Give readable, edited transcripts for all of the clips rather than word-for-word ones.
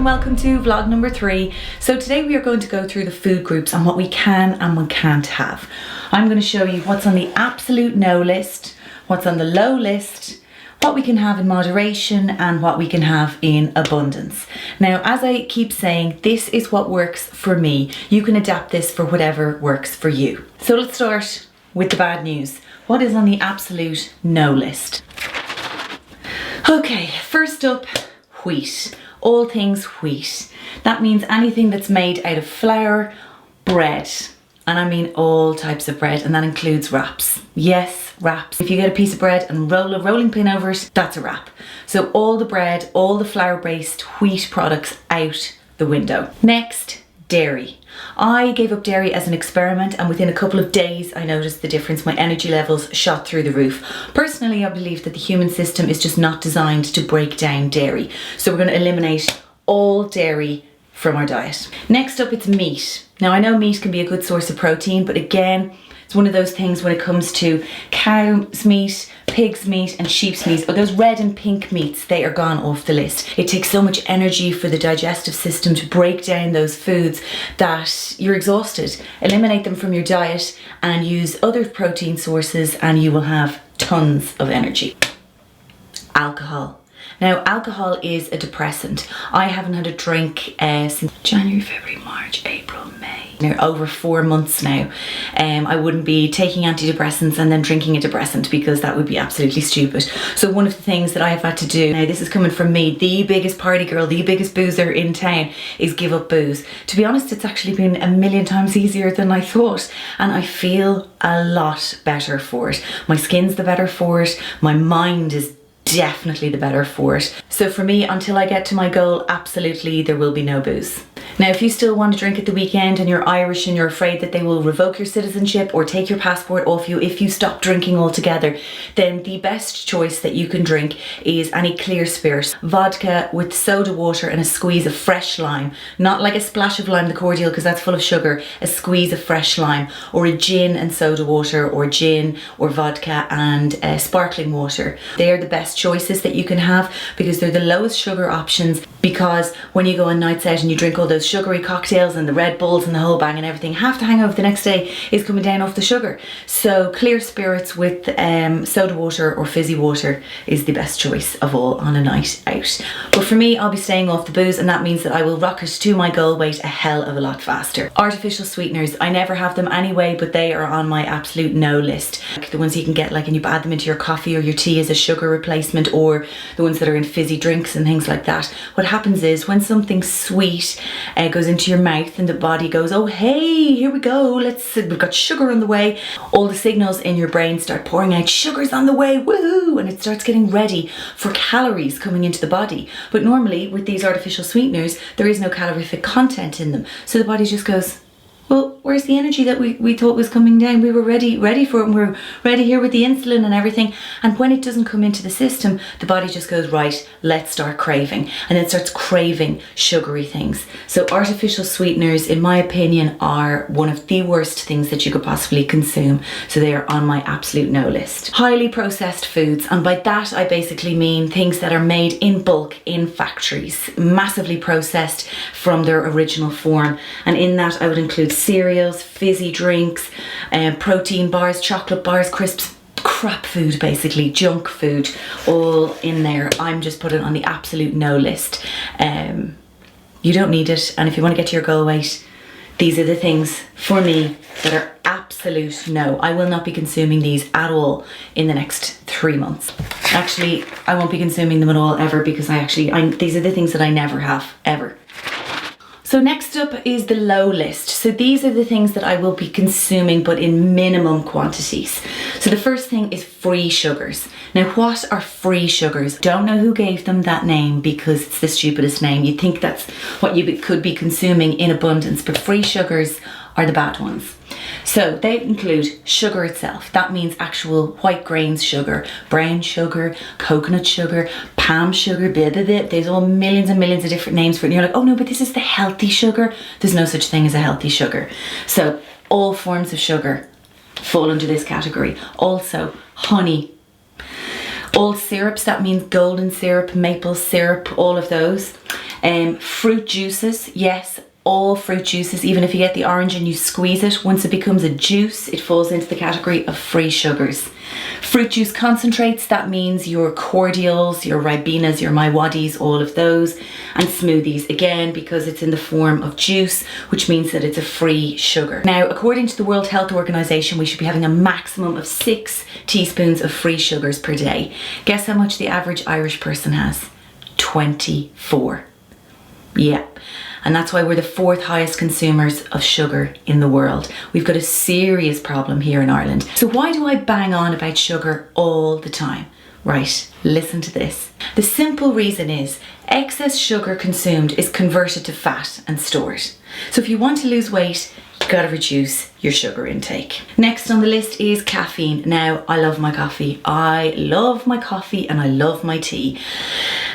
and welcome to vlog number 3. So today we are going to go through the food groups and what we can and what can't have. I'm going to show you what's on the absolute no list, what's on the low list, what we can have in moderation and what we can have in abundance. Now, as I keep saying, this is what works for me. You can adapt this for whatever works for you. So let's start with the bad news. What is on the absolute no list? Okay, first up, wheat. All things wheat. That means anything that's made out of flour, bread, and I mean all types of bread, and that includes wraps. Yes, wraps. If you get a piece of bread and roll a rolling pin over it, that's a wrap. So all the bread, all the flour-based wheat products out the window. Next, dairy. I gave up dairy as an experiment, and within a couple of days I noticed the difference. My energy levels shot through the roof. Personally, I believe that the human system is just not designed to break down dairy. So we're going to eliminate all dairy from our diet. Next up, it's meat. Now I know meat can be a good source of protein, but again, it's one of those things when it comes to cow's meat, pig's meat and sheep's meat, or those red and pink meats, they are gone off the list. It takes so much energy for the digestive system to break down those foods that you're exhausted. Eliminate them from your diet and use other protein sources and you will have tons of energy. Alcohol. Now, alcohol is a depressant. I haven't had a drink since January, February, March, April, May. Over 4 months now. I wouldn't be taking antidepressants and then drinking a depressant because that would be absolutely stupid. So one of the things that I have had to do, now this is coming from me, the biggest party girl, the biggest boozer in town, is give up booze. To be honest, it's actually been a million times easier than I thought, and I feel a lot better for it. My skin's the better for it, my mind is definitely the better for it. So for me, until I get to my goal, absolutely there will be no booze. Now, if you still want to drink at the weekend and you're Irish and you're afraid that they will revoke your citizenship or take your passport off you if you stop drinking altogether, then the best choice that you can drink is any clear spirit. Vodka with soda water and a squeeze of fresh lime. Not like a splash of lime, the cordial, because that's full of sugar. A squeeze of fresh lime, or a gin and soda water, or gin or vodka and sparkling water. They are the best choices that you can have because they're the lowest sugar options, because when you go on nights out and you drink all those sugary cocktails and the Red Bulls and the whole bang and everything, half the hangover the next day is coming down off the sugar. So clear spirits with soda water or fizzy water is the best choice of all on a night out. But for me, I'll be staying off the booze, and that means that I will rocket to my goal weight a hell of a lot faster. Artificial sweeteners, I never have them anyway, but they are on my absolute no list. Like the ones you can get and you add them into your coffee or your tea as a sugar replacement, or the ones that are in fizzy drinks and things like that. What happens is when something sweet goes into your mouth and the body goes, oh hey, here we go, we've got sugar on the way. All the signals in your brain start pouring out, sugar's on the way, woohoo, and it starts getting ready for calories coming into the body. But normally with these artificial sweeteners, there is no calorific content in them. So the body just goes, well, where's the energy that we thought was coming down? We were ready for it, and we're ready here with the insulin and everything. And when it doesn't come into the system, the body just goes, right, let's start craving. And then starts craving sugary things. So artificial sweeteners, in my opinion, are one of the worst things that you could possibly consume. So they are on my absolute no list. Highly processed foods. And by that, I basically mean things that are made in bulk in factories, massively processed from their original form. And in that, I would include cereals, fizzy drinks, protein bars, chocolate bars, crisps, crap food basically, junk food, all in there. I'm just putting it on the absolute no list. You don't need it, and if you want to get to your goal weight, these are the things for me that are absolute no. I will not be consuming these at all in the next 3 months. Actually, I won't be consuming them at all ever, because these are the things that I never have, ever. So next up is the low list. So these are the things that I will be consuming, but in minimum quantities. So the first thing is free sugars. Now, what are free sugars? Don't know who gave them that name, because it's the stupidest name. You'd think that's what you could be consuming in abundance, but free sugars are the bad ones. So they include sugar itself. That means actual white grains sugar, brown sugar, coconut sugar, palm sugar, blah, blah, blah. There's all millions and millions of different names for it. And you're like, oh no, but this is the healthy sugar. There's no such thing as a healthy sugar. So all forms of sugar fall under this category. Also, honey. All syrups, that means golden syrup, maple syrup, all of those. Fruit juices, yes, all fruit juices, even if you get the orange and you squeeze it, once it becomes a juice, it falls into the category of free sugars. Fruit juice concentrates, that means your cordials, your ribenas, your mywadis, all of those, and smoothies, again, because it's in the form of juice, which means that it's a free sugar. Now, according to the World Health Organization, we should be having a maximum of 6 teaspoons of free sugars per day. Guess how much the average Irish person has? 24. Yeah. And that's why we're the 4th highest consumers of sugar in the world. We've got a serious problem here in Ireland. So why do I bang on about sugar all the time? Right, listen to this. The simple reason is excess sugar consumed is converted to fat and stored. So if you want to lose weight, you've got to reduce your sugar intake. Next on the list is caffeine. Now, I love my coffee. I love my coffee and I love my tea.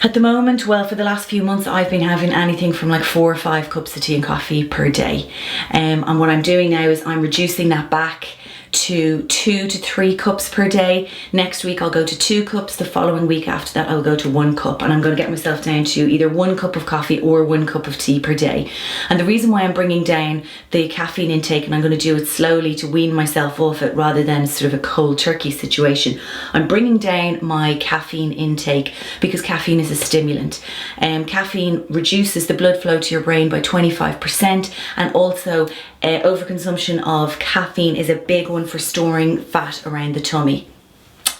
At the moment, well, for the last few months, I've been having anything from like 4 or 5 cups of tea and coffee per day. And what I'm doing now is I'm reducing that back to 2 to 3 cups per day. Next week I'll go to 2 cups. The following week after that I'll go to 1 cup, and I'm going to get myself down to either 1 cup of coffee or 1 cup of tea per day. And the reason why I'm bringing down the caffeine intake, and I'm going to do it slowly to wean myself off it rather than sort of a cold turkey situation, I'm bringing down my caffeine intake because caffeine is a stimulant. Caffeine reduces the blood flow to your brain by 25%, and also overconsumption of caffeine is a big one for storing fat around the tummy,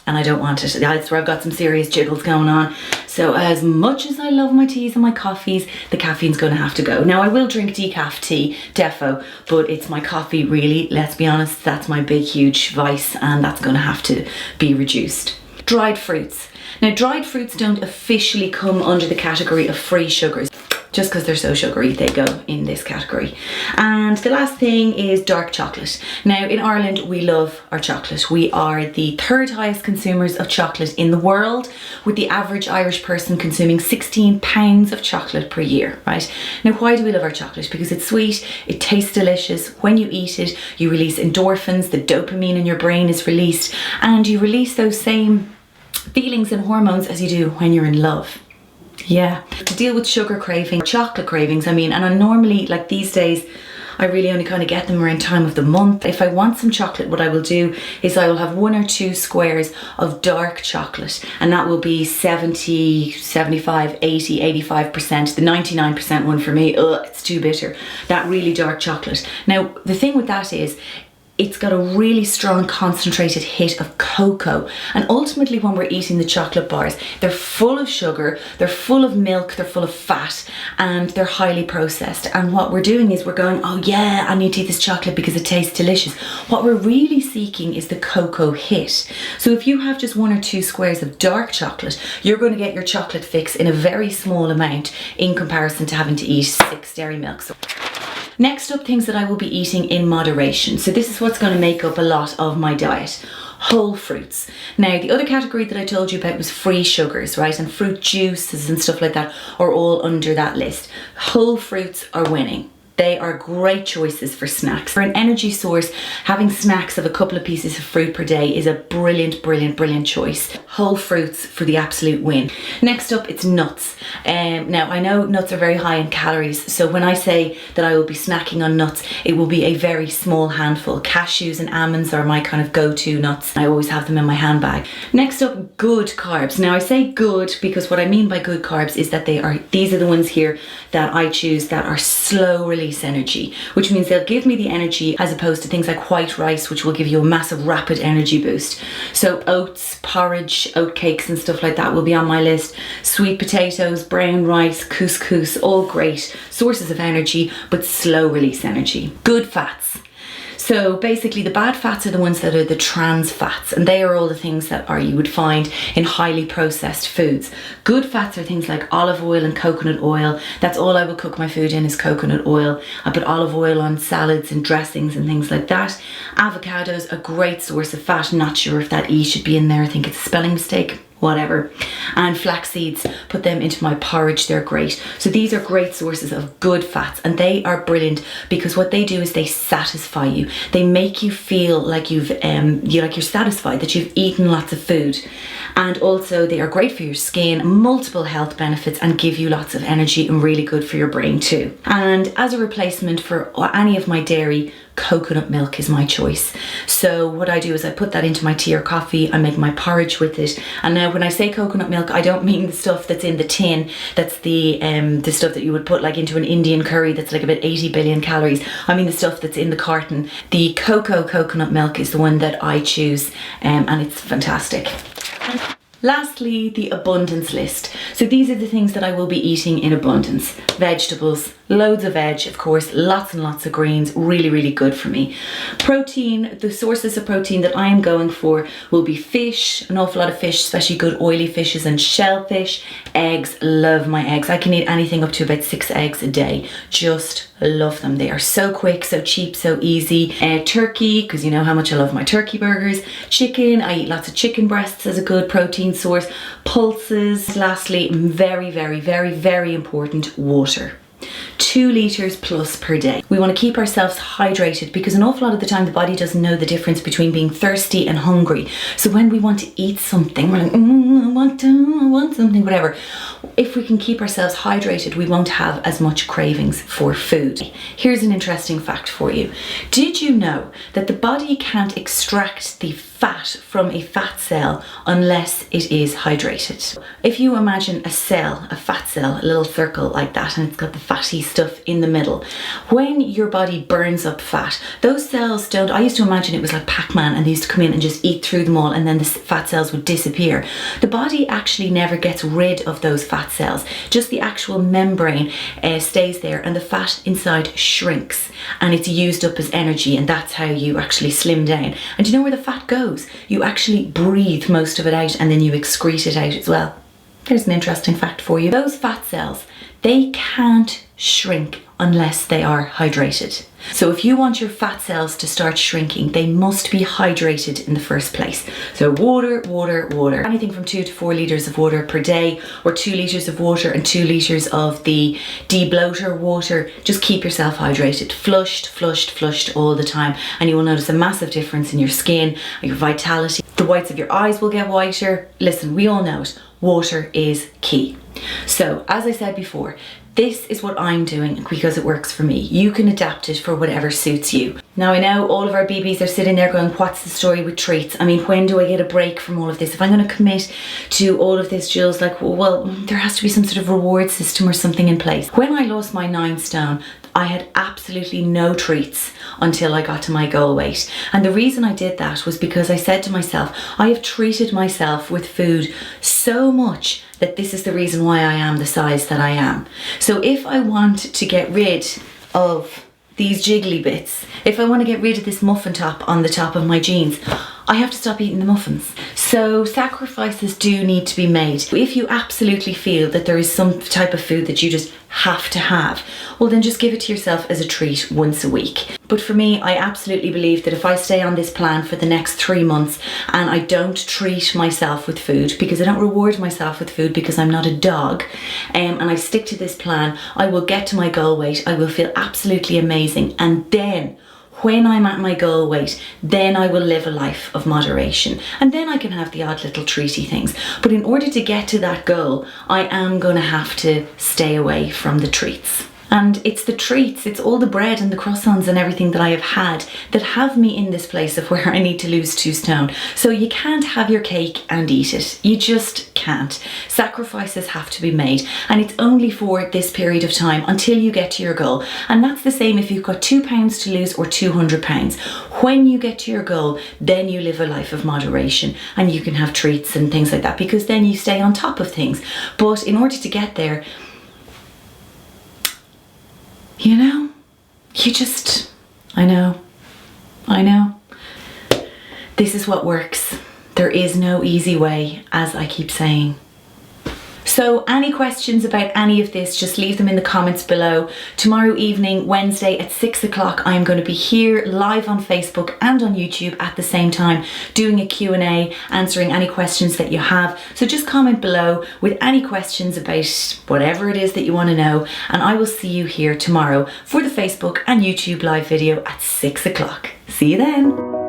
and I don't want it. That's where I've got some serious jiggles going on. So as much as I love my teas and my coffees, the caffeine's going to have to go. Now, I will drink decaf tea, defo, but it's my coffee really, let's be honest, that's my big huge vice, and that's going to have to be reduced. Dried fruits. Now, dried fruits don't officially come under the category of free sugars. Just because they're so sugary, they go in this category. And the last thing is dark chocolate. Now, in Ireland, we love our chocolate. We are the 3rd highest consumers of chocolate in the world, with the average Irish person consuming 16 pounds of chocolate per year, right? Now, why do we love our chocolate? Because it's sweet, it tastes delicious. When you eat it, you release endorphins, the dopamine in your brain is released, and you release those same feelings and hormones as you do when you're in love. Yeah, to deal with sugar craving, chocolate cravings, I mean, and I normally, like these days, I really only kind of get them around time of the month. If I want some chocolate, what I will do is I will have 1 or 2 squares of dark chocolate, and that will be 70, 75, 80, 85%. The 99% one for me, it's too bitter. That really dark chocolate. Now, the thing with that is, it's got a really strong concentrated hit of cocoa, and ultimately when we're eating the chocolate bars, they're full of sugar, they're full of milk, they're full of fat, and they're highly processed. And what we're doing is we're going, oh yeah, I need to eat this chocolate because it tastes delicious. What we're really seeking is the cocoa hit. So if you have just 1 or 2 squares of dark chocolate, you're going to get your chocolate fix in a very small amount in comparison to having to eat 6 dairy milks. Next up, things that I will be eating in moderation. So this is what's going to make up a lot of my diet. Whole fruits. Now, the other category that I told you about was free sugars, right? And fruit juices and stuff like that are all under that list. Whole fruits are winning. They are great choices for snacks. For an energy source, having snacks of a couple of pieces of fruit per day is a brilliant, brilliant, brilliant choice. Whole fruits for the absolute win. Next up, it's nuts. Now, I know nuts are very high in calories, so when I say that I will be snacking on nuts, it will be a very small handful. Cashews and almonds are my kind of go-to nuts. I always have them in my handbag. Next up, good carbs. Now, I say good because what I mean by good carbs is that these are the ones here that I choose that are slow release energy, which means they'll give me the energy as opposed to things like white rice, which will give you a massive rapid energy boost. So oats, porridge, oat cakes and stuff like that will be on my list. Sweet potatoes, brown rice, couscous, all great sources of energy, but slow release energy. Good fats. So basically the bad fats are the ones that are the trans fats, and they are all the things that you would find in highly processed foods. Good fats are things like olive oil and coconut oil. That's all I will cook my food in is coconut oil. I put olive oil on salads and dressings and things like that. Avocados, a great source of fat. Not sure if that E should be in there. I think it's a spelling mistake. whatever. And flax seeds, put them into my porridge, they're great. So these are great sources of good fats, and they are brilliant because what they do is they satisfy you. They make you feel like you're satisfied, that you've eaten lots of food. And also they are great for your skin, multiple health benefits, and give you lots of energy, and really good for your brain too. And as a replacement for any of my dairy, coconut milk is my choice. So what I do is I put that into my tea or coffee, I make my porridge with it. And now when I say coconut milk, I don't mean the stuff that's in the tin, that's the stuff that you would put like into an Indian curry that's like about 80 billion calories. I mean the stuff that's in the carton. The coconut milk is the one that I choose, and it's fantastic. Lastly, the abundance list. So these are the things that I will be eating in abundance. Vegetables, loads of veg, of course, lots and lots of greens, really, really good for me. Protein, the sources of protein that I am going for will be fish, an awful lot of fish, especially good oily fishes and shellfish. Eggs, love my eggs. I can eat anything up to about 6 eggs a day. Just love them. They are so quick, so cheap, so easy. Turkey, because you know how much I love my turkey burgers. Chicken, I eat lots of chicken breasts as a good protein source. Pulses. Lastly, very, very, very, very important, water. 2 litres plus per day. We want to keep ourselves hydrated because an awful lot of the time the body doesn't know the difference between being thirsty and hungry. So when we want to eat something, we're like, I want something, whatever. If we can keep ourselves hydrated, we won't have as much cravings for food. Here's an interesting fact for you. Did you know that the body can't extract the fat from a fat cell unless it is hydrated? If you imagine a cell, a fat cell, a little circle like that, and it's got the fatty stuff in the middle, when your body burns up fat, those cells don't, I used to imagine it was like Pac-Man and they used to come in and just eat through them all and then the fat cells would disappear. The body actually never gets rid of those fat cells, just the actual membrane stays there and the fat inside shrinks and it's used up as energy, and that's how you actually slim down. And do you know where the fat goes? You actually breathe most of it out and then you excrete it out as well. There's an interesting fact for you. Those fat cells, they can't shrink unless they are hydrated. So if you want your fat cells to start shrinking, they must be hydrated in the first place. So water, water, water. Anything from 2 to 4 litres of water per day, or 2 litres of water and 2 litres of the de-bloater water. Just keep yourself hydrated. Flushed, flushed, flushed all the time. And you will notice a massive difference in your skin, your vitality. The whites of your eyes will get whiter. Listen, we all know it. Water is key. So as I said before, this is what I'm doing because it works for me. You can adapt it for whatever suits you. Now I know all of our BBs are sitting there going, what's the story with treats? I mean, when do I get a break from all of this? If I'm going to commit to all of this, Jules, like, well, there has to be some sort of reward system or something in place. When I lost my 9 stone, I had absolutely no treats until I got to my goal weight. And the reason I did that was because I said to myself, I have treated myself with food so much that this is the reason why I am the size that I am. So if I want to get rid of these jiggly bits, if I want to get rid of this muffin top on the top of my jeans, I have to stop eating the muffins. So sacrifices do need to be made. If you absolutely feel that there is some type of food that you just have to have, well then just give it to yourself as a treat once a week. But for me, I absolutely believe that if I stay on this plan for the next 3 months and I don't treat myself with food, because I don't reward myself with food because I'm not a dog, and I stick to this plan, I will get to my goal weight, I will feel absolutely amazing, and then when I'm at my goal weight, then I will live a life of moderation. And then I can have the odd little treaty things. But in order to get to that goal, I am going to have to stay away from the treats. And it's the treats, it's all the bread and the croissants and everything that I have had that have me in this place of where I need to lose 2 stone. So you can't have your cake and eat it. You just can't. Sacrifices have to be made, and it's only for this period of time until you get to your goal. And that's the same if you've got 2 pounds to lose or 200 pounds. When you get to your goal, then you live a life of moderation and you can have treats and things like that, because then you stay on top of things. But in order to get there, you know, you just, I know. This is what works. There is no easy way, as I keep saying. So any questions about any of this, just leave them in the comments below. Tomorrow evening, Wednesday at 6 o'clock, I am going to be here live on Facebook and on YouTube at the same time, doing a Q&A, answering any questions that you have. So just comment below with any questions about whatever it is that you want to know, and I will see you here tomorrow for the Facebook and YouTube live video at 6 o'clock. See you then.